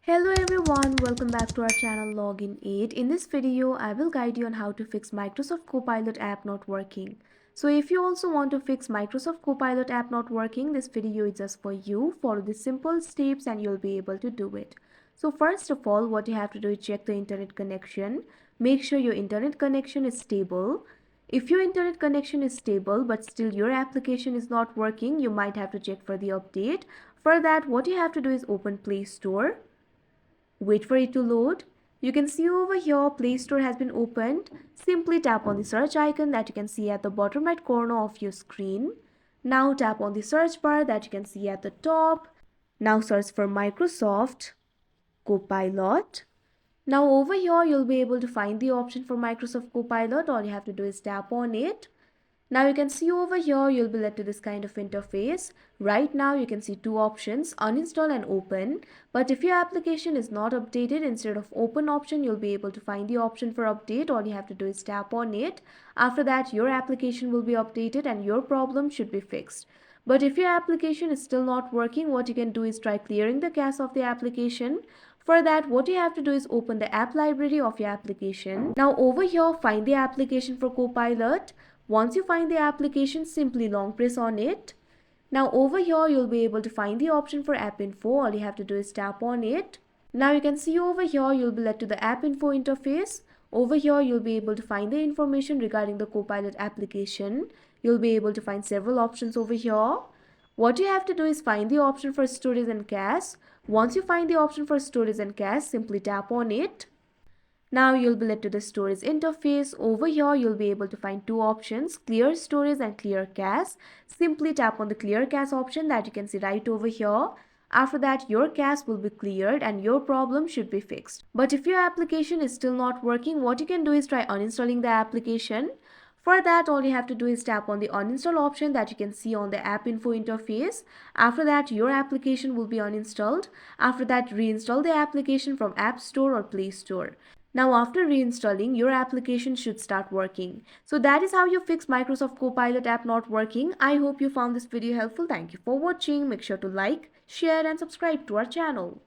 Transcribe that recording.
Hello everyone, welcome back to our channel Login 8. In this video, I will guide you on how to fix Microsoft Copilot app not working. So if you also want to fix Microsoft Copilot app not working, this video is just for you. Follow the simple steps and you'll be able to do it. So first of all, what you have to do is check the internet connection. Make sure your internet connection is stable. If your internet connection is stable but still your application is not working, you might have to check for the update. For that, what you have to do is open Play Store. Wait for it to load. You can see over here Play Store has been opened. Simply tap on the search icon that you can see at the bottom right corner of your screen. Now tap on the search bar that you can see at the top. Now search for Microsoft Copilot. Now over here you'll be able to find the option for Microsoft Copilot. All you have to do is tap on it. Now you can see over here you'll be led to this kind of interface. Right now you can see two options, uninstall and open. But if your application is not updated, instead of open option you'll be able to find the option for update. All you have to do is tap on it. After that your application will be updated and your problem should be fixed. But if your application is still not working, what you can do is try clearing the cache of the application. For that, what you have to do is open the app library of your application. Now over here, find the application for Copilot. Once you find the application, simply long press on it. Now over here, you'll be able to find the option for App Info. All you have to do is tap on it. Now you can see over here, you'll be led to the App Info interface. Over here, you'll be able to find the information regarding the Copilot application. You'll be able to find several options over here. What you have to do is find the option for storage and cache. Once you find the option for storage and cache, simply tap on it. Now you'll be led to the storage interface. Over here you'll be able to find two options, clear storage and clear cache. Simply tap on the clear cache option that you can see right over here. After that your cache will be cleared and your problem should be fixed. But if your application is still not working, what you can do is try uninstalling the application. For that, all you have to do is tap on the uninstall option that you can see on the app info interface. After that, your application will be uninstalled. After that, reinstall the application from App Store or Play Store. Now after reinstalling, your application should start working. So that is how you fix Microsoft Copilot app not working. I hope you found this video helpful. Thank you for watching. Make sure to like, share and subscribe to our channel.